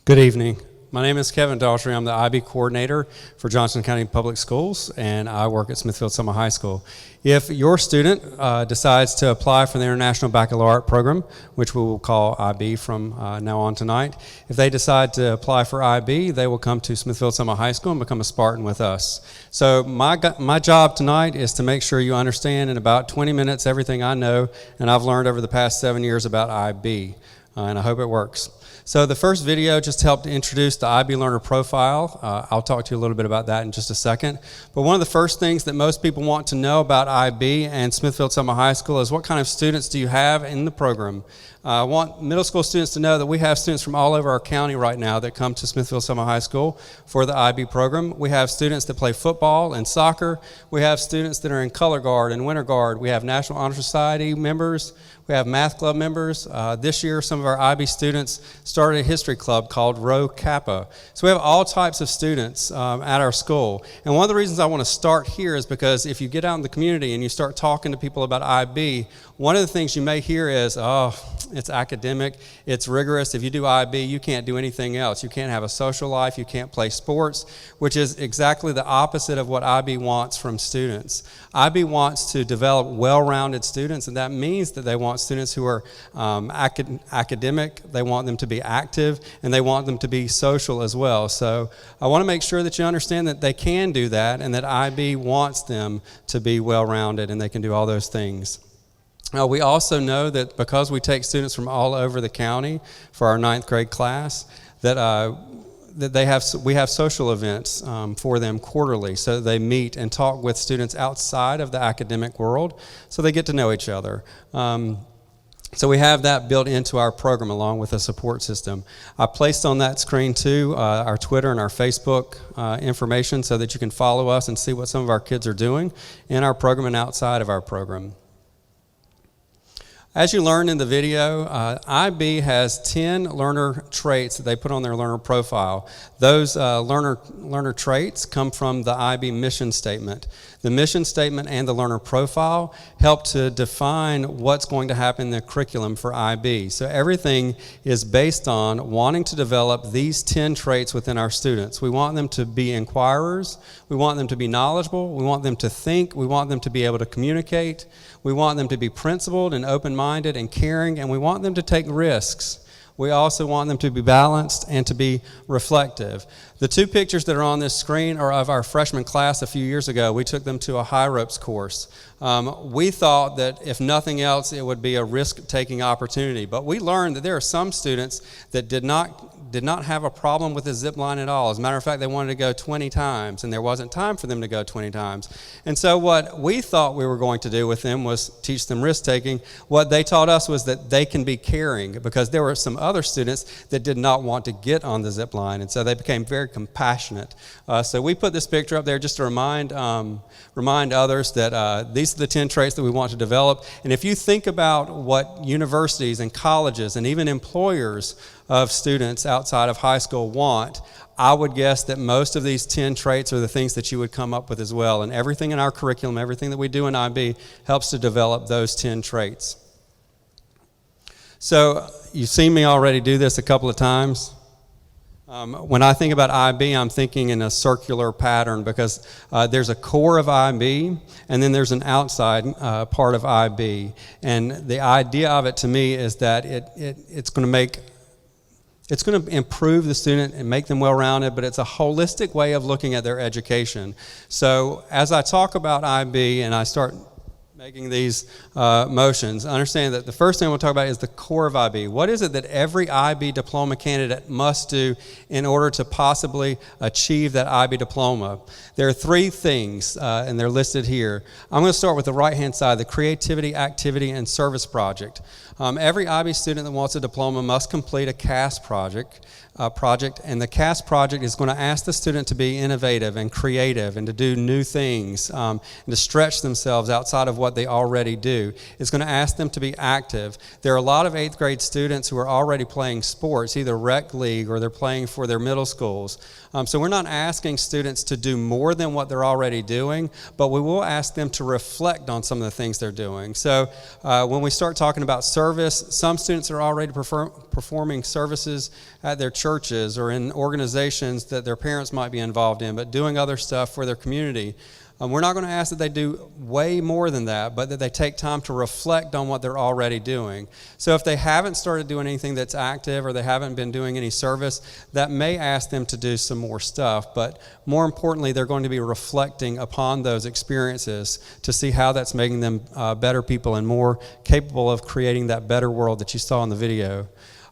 Good evening. My name is Kevin Daughtry. I'm the IB coordinator for Johnston County Public Schools, and I work at Smithfield-Selma High School. If your student decides to apply for the International Baccalaureate Program, which we will call IB from now on tonight, if they decide to apply for IB, they will come to Smithfield-Selma High School and become a Spartan with us. So my job tonight is to make sure you understand in about 20 minutes everything I know and I've learned over the past 7 years about IB, and I hope it works. So the first video just helped introduce the IB Learner Profile. I'll talk to you a little bit about that in just a second. But one of the first things that most people want to know about IB and Smithfield-Selma High School is what kind of students do you have in the program? I want middle school students to know that we have students from all over our county right now that come to Smithfield-Selma High School for the IB program. We have students that play football and soccer. We have students that are in color guard and winter guard. We have National Honor Society members. We have math club members. This year, some of our IB students started a history club called Rho Kappa. So we have all types of students at our school. And one of the reasons I want to start here is because if you get out in the community and you start talking to people about IB, one of the things you may hear is, oh, it's academic, it's rigorous. If you do IB, you can't do anything else. You can't have a social life, you can't play sports, which is exactly the opposite of what IB wants from students. IB wants to develop well-rounded students, and that means that they want students who are academic, they want them to be active, and they want them to be social as well. So I want to make sure that you understand that they can do that and that IB wants them to be well-rounded and they can do all those things. Now, we also know that because we take students from all over the county for our 9th grade class, that we have social events for them quarterly, so they meet and talk with students outside of the academic world, so they get to know each other. So we have that built into our program along with a support system. I placed on that screen too our Twitter and our Facebook information so that you can follow us and see what some of our kids are doing in our program and outside of our program. As you learned in the video, IB has 10 learner traits that they put on their learner profile. Those learner traits come from the IB mission statement. The mission statement and the learner profile help to define what's going to happen in the curriculum for IB. So everything is based on wanting to develop these 10 traits within our students. We want them to be inquirers, we want them to be knowledgeable, we want them to think, we want them to be able to communicate, we want them to be principled and open-minded and caring, and we want them to take risks. We also want them to be balanced and to be reflective. The two pictures that are on this screen are of our freshman class a few years ago. We took them to a high ropes course. We thought that if nothing else, it would be a risk-taking opportunity. But we learned that there are some students that did not have a problem with the zip line at all. As a matter of fact, they wanted to go 20 times, and there wasn't time for them to go 20 times. And so what we thought we were going to do with them was teach them risk-taking. What they taught us was that they can be caring, because there were some other students that did not want to get on the zip line, and so they became very compassionate. So we put this picture up there just to remind others that these are the 10 traits that we want to develop. And if you think about what universities and colleges and even employers of students outside of high school want, I would guess that most of these 10 traits are the things that you would come up with as well. And everything in our curriculum, everything that we do in IB helps to develop those 10 traits. So you've seen me already do this a couple of times. When I think about IB, I'm thinking in a circular pattern, because there's a core of IB and then there's an outside part of IB. And the idea of it to me is that it's going to improve the student and make them well-rounded, but it's a holistic way of looking at their education. So as I talk about IB and I start making these motions, understand that the first thing we'll talk about is the core of IB. What is it that every IB diploma candidate must do in order to possibly achieve that IB diploma? There are 3 things, and they're listed here. I'm going to start with the right-hand side, the creativity, activity, and service project. Every IB student that wants a diploma must complete a CAS project, and the CAS project is going to ask the student to be innovative and creative and to do new things and to stretch themselves outside of what what they already do. It's going to ask them to be active. There are a lot of 8th grade students who are already playing sports, either rec league or they're playing for their middle schools. So we're not asking students to do more than what they're already doing, but we will ask them to reflect on some of the things they're doing. So when we start talking about service, some students are already performing services at their churches or in organizations that their parents might be involved in, but doing other stuff for their community. We're not going to ask that they do way more than that, but that they take time to reflect on what they're already doing. So if they haven't started doing anything that's active or they haven't been doing any service, that may ask them to do some more stuff. But more importantly, they're going to be reflecting upon those experiences to see how that's making them better people and more capable of creating that better world that you saw in the video.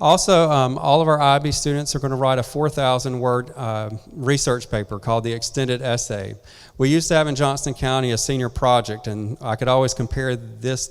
Also, all of our IB students are going to write a 4,000-word research paper called the Extended Essay. We used to have in Johnston County a senior project, and I could always compare this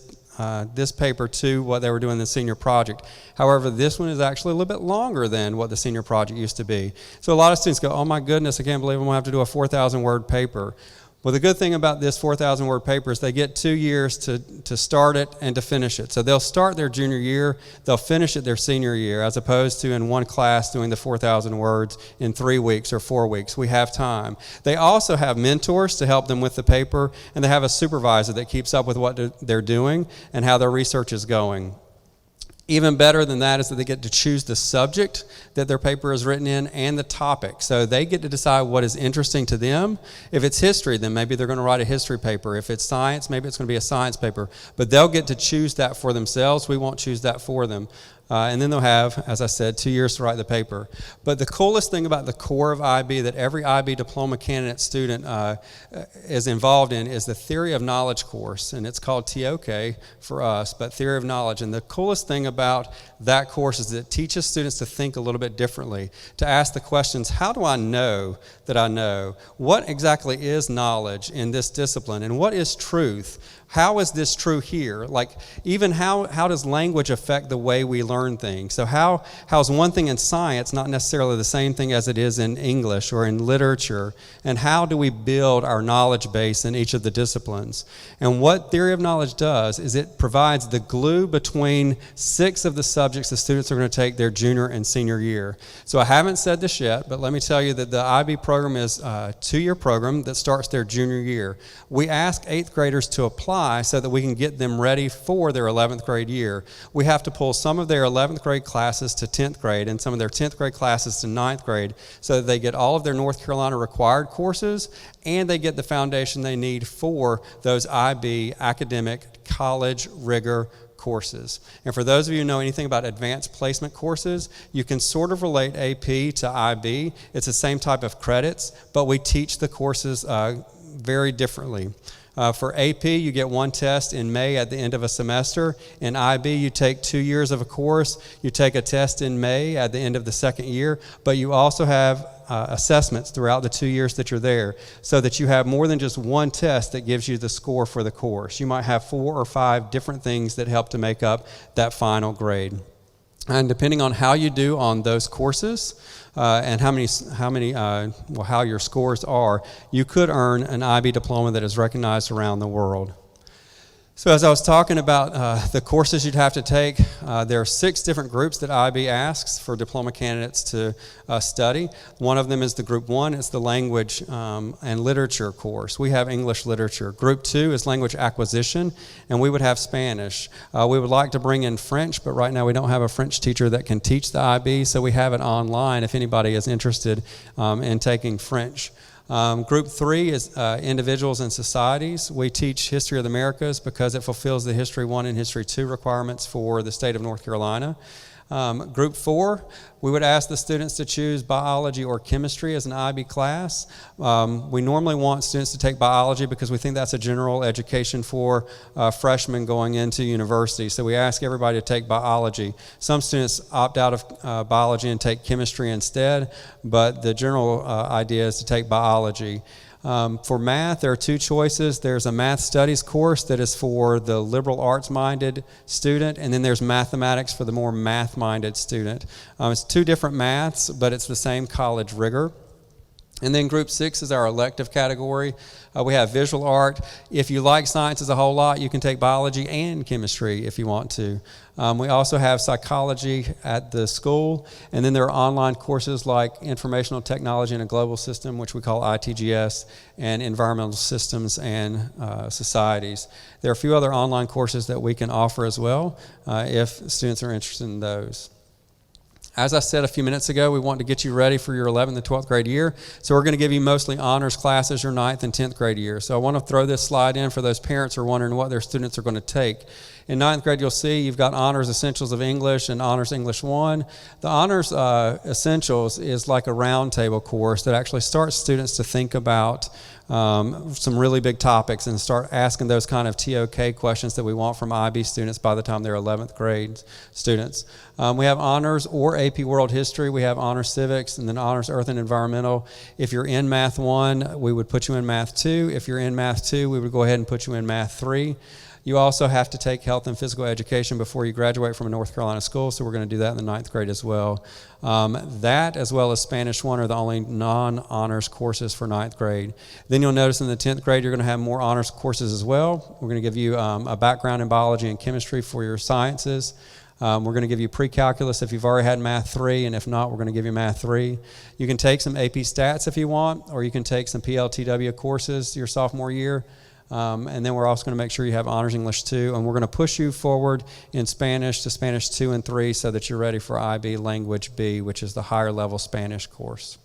paper to what they were doing in the senior project. However, this one is actually a little bit longer than what the senior project used to be. So a lot of students go, oh my goodness, I can't believe I'm going to have to do a 4,000-word paper. Well, the good thing about this 4,000-word paper is they get 2 years to start it and to finish it. So they'll start their junior year, they'll finish it their senior year, as opposed to in one class doing the 4,000 words in 3 weeks or 4 weeks. We have time. They also have mentors to help them with the paper, and they have a supervisor that keeps up with what they're doing and how their research is going. Even better than that is that they get to choose the subject that their paper is written in and the topic. So they get to decide what is interesting to them. If it's history, then maybe they're going to write a history paper. If it's science, maybe it's going to be a science paper. But they'll get to choose that for themselves. We won't choose that for them. And then they'll have, as I said, 2 years to write the paper. But the coolest thing about the core of IB that every IB diploma candidate student is involved in is the Theory of Knowledge course. And it's called TOK for us, but Theory of Knowledge. And the coolest thing about that course is that it teaches students to think a little bit differently, to ask the questions, how do I know that I know? What exactly is knowledge in this discipline? And what is truth? How is this true here? Like, even how does language affect the way we learn things? So how's one thing in science not necessarily the same thing as it is in English or in literature? And how do we build our knowledge base in each of the disciplines? And what Theory of Knowledge does is it provides the glue between 6 of the subjects the students are going to take their junior and senior year. So I haven't said this yet, but let me tell you that the IB program is a 2-year program that starts their junior year. We ask 8th graders to apply so that we can get them ready for their 11th grade year. We have to pull some of their 11th grade classes to 10th grade and some of their 10th grade classes to 9th grade so that they get all of their North Carolina required courses and they get the foundation they need for those IB academic college rigor courses. And for those of you who know anything about advanced placement courses, you can sort of relate AP to IB. It's the same type of credits, but we teach the courses very differently. For AP, you get one test in May at the end of a semester. In IB, you take 2 years of a course. You take a test in May at the end of the second year, but you also have assessments throughout the 2 years that you're there so that you have more than just one test that gives you the score for the course. You might have 4 or 5 different things that help to make up that final grade. And depending on how you do on those courses and how your scores are, you could earn an IB diploma that is recognized around the world. So as I was talking about the courses you'd have to take, there are 6 different groups that IB asks for diploma candidates to study. One of them is the Group 1. It's the Language and Literature course. We have English Literature. Group 2 is Language Acquisition, and we would have Spanish. We would like to bring in French, but right now we don't have a French teacher that can teach the IB, so we have it online if anybody is interested in taking French. Group 3 is Individuals and Societies. We teach History of the Americas because it fulfills the History 1 and History 2 requirements for the state of North Carolina. Group 4, we would ask the students to choose biology or chemistry as an IB class. We normally want students to take biology because we think that's a general education for freshmen going into university. So we ask everybody to take biology. Some students opt out of biology and take chemistry instead, but the general idea is to take biology. For math, there are 2 choices. There's a math studies course that is for the liberal arts-minded student, and then there's mathematics for the more math-minded student. It's 2 different maths, but it's the same college rigor. And then group 6 is our elective category. We have visual art. If you like sciences a whole lot, you can take biology and chemistry if you want to. We also have psychology at the school. And then there are online courses like Informational Technology in a Global System, which we call ITGS, and Environmental Systems and Societies. There are a few other online courses that we can offer as well if students are interested in those. As I said a few minutes ago, we want to get you ready for your 11th and 12th grade year. So we're going to give you mostly honors classes your 9th and 10th grade year. So I want to throw this slide in for those parents who are wondering what their students are going to take. In 9th grade, you'll see you've got Honors Essentials of English and Honors English 1. The Honors Essentials is like a roundtable course that actually starts students to think about some really big topics and start asking those kind of TOK questions that we want from IB students by the time they're 11th grade students. We have Honors or AP World History. We have Honors Civics and then Honors Earth and Environmental. If you're in Math 1, we would put you in Math 2. If you're in Math 2, we would go ahead and put you in Math 3. You also have to take health and physical education before you graduate from a North Carolina school, so we're going to do that in the 9th grade as well. That, as well as Spanish 1, are the only non-honors courses for 9th grade. Then you'll notice in the 10th grade, you're going to have more honors courses as well. We're going to give you a background in biology and chemistry for your sciences. We're going to give you pre-calculus if you've already had Math 3, and if not, we're going to give you Math 3. You can take some AP Stats if you want, or you can take some PLTW courses your sophomore year. And then we're also going to make sure you have Honors English 2, and we're going to push you forward in Spanish to Spanish 2 and 3 so that you're ready for IB Language B, which is the higher level Spanish course.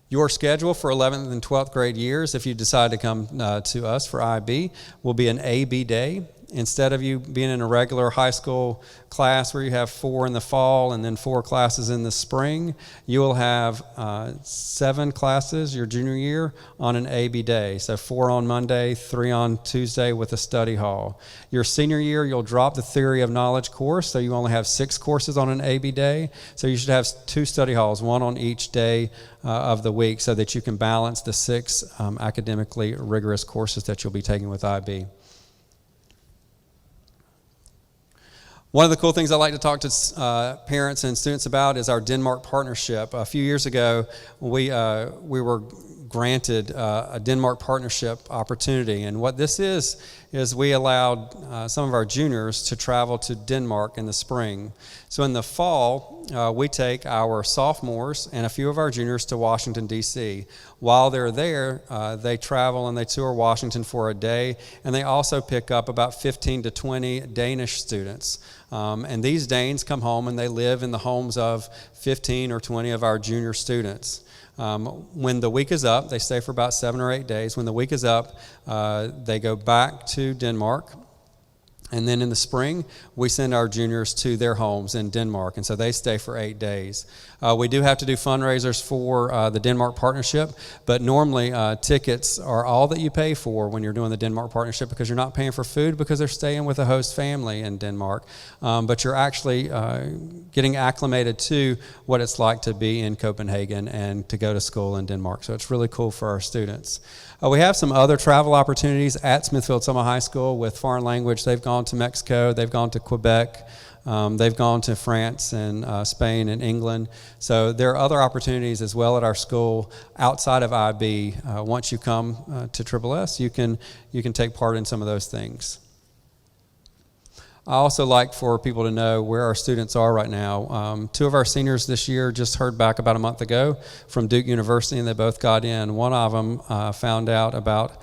Your schedule for 11th and 12th grade years, if you decide to come to us for IB, will be an AB day. Instead of you being in a regular high school class where you have 4 in the fall and then 4 classes in the spring, you will have 7 classes your junior year on an AB day. So 4 on Monday, 3 on Tuesday with a study hall. Your senior year, you'll drop the Theory of Knowledge course, so you only have 6 courses on an AB day. So you should have 2 study halls, 1 on each day of the week, so that you can balance the 6 academically rigorous courses that you'll be taking with IB. One of the cool things I like to talk to parents and students about is our Denmark partnership. A few years ago, we were granted a Denmark partnership opportunity, and what this is we allowed some of our juniors to travel to Denmark in the spring. So in the fall, we take our sophomores and a few of our juniors to Washington, D.C. While they're there, they travel and they tour Washington for a day, and they also pick up about 15 to 20 Danish students. And these Danes come home and they live in the homes of 15 or 20 of our junior students. When the week is up, they stay for about 7 or 8 days. When the week is up, they go back to Denmark. And then in the spring, we send our juniors to their homes in Denmark, and so they stay for 8 days. We do have to do fundraisers for the Denmark partnership, but normally tickets are all that you pay for when you're doing the Denmark partnership, because you're not paying for food because they're staying with a host family in Denmark, but you're actually getting acclimated to what it's like to be in Copenhagen and to go to school in Denmark. So it's really cool for our students. We have some other travel opportunities at Smithfield-Selma High School with foreign language. They've gone to Mexico, they've gone to Quebec, they've gone to France and Spain and England. So there are other opportunities as well at our school outside of IB. Once you come to Triple S, you can take part in some of those things. I also like for people to know where our students are right now. 2 of our seniors this year just heard back about a month ago from Duke University, and they both got in. One of them found out about,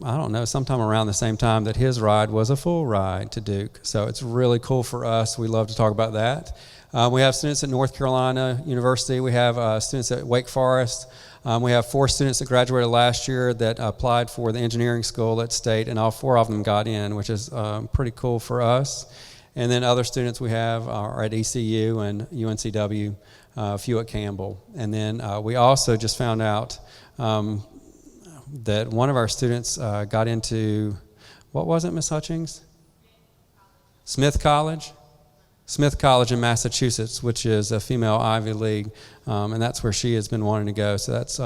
I don't know, sometime around the same time that his ride was a full ride to Duke. So it's really cool for us. We love to talk about that. We have students at North Carolina University. We have students at Wake Forest. We have 4 students that graduated last year that applied for the engineering school at State, and all 4 of them got in, which is pretty cool for us. And then other students we have are at ECU and UNCW, a few at Campbell. And then we also just found out that one of our students got into, what was it, Ms. Hutchings? Smith College. Smith College in Massachusetts, which is a female Ivy League, and that's where she has been wanting to go. So that's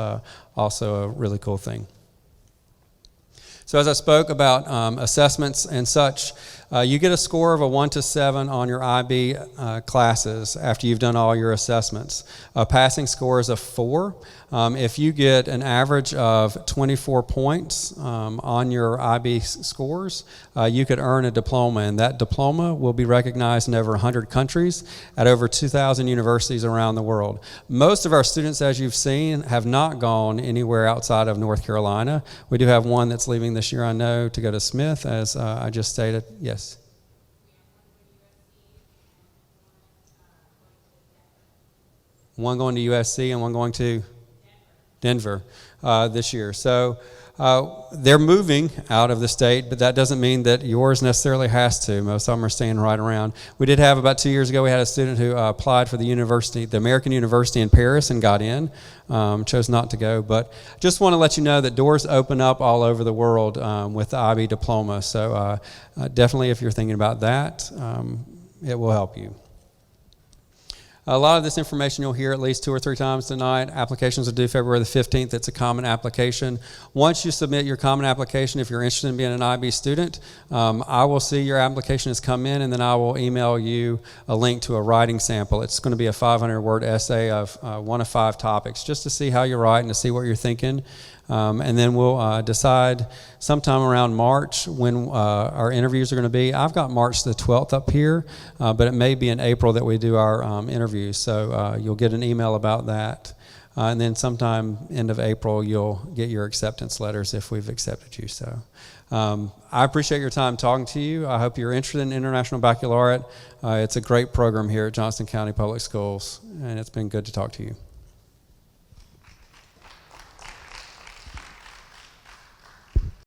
also a really cool thing. So as I spoke about assessments and such, You get a score of a 1 to 7 on your IB classes after you've done all your assessments. A passing score is a 4. If you get an average of 24 points on your IB scores, you could earn a diploma, and that diploma will be recognized in over 100 countries at over 2,000 universities around the world. Most of our students, as you've seen, have not gone anywhere outside of North Carolina. We do have one that's leaving this year, I know, to go to Smith, as I just stated. Yes. One going to USC and one going to Denver this year. So they're moving out of the state, but that doesn't mean that yours necessarily has to. Most of them are staying right around. We did have, about 2 years ago, we had a student who applied for the university, the American University in Paris, and got in. Chose not to go, but just want to let you know that doors open up all over the world with the IB diploma. So definitely, if you're thinking about that, it will help you. A lot of this information you'll hear at least 2 or 3 times tonight. Applications are due February the 15th. It's a common application. Once you submit your common application, if you're interested in being an IB student, I will see your application has come in, and then I will email you a link to a writing sample. It's going to be a 500-word essay of 1 of 5 topics, just to see how you write and to see what you're thinking. And then we'll decide sometime around March when our interviews are going to be. I've got March the 12th up here, but it may be in April that we do our interviews. So you'll get an email about that. And then sometime end of April, you'll get your acceptance letters if we've accepted you. So I appreciate your time talking to you. I hope you're interested in International Baccalaureate. It's a great program here at Johnston County Public Schools, and it's been good to talk to you.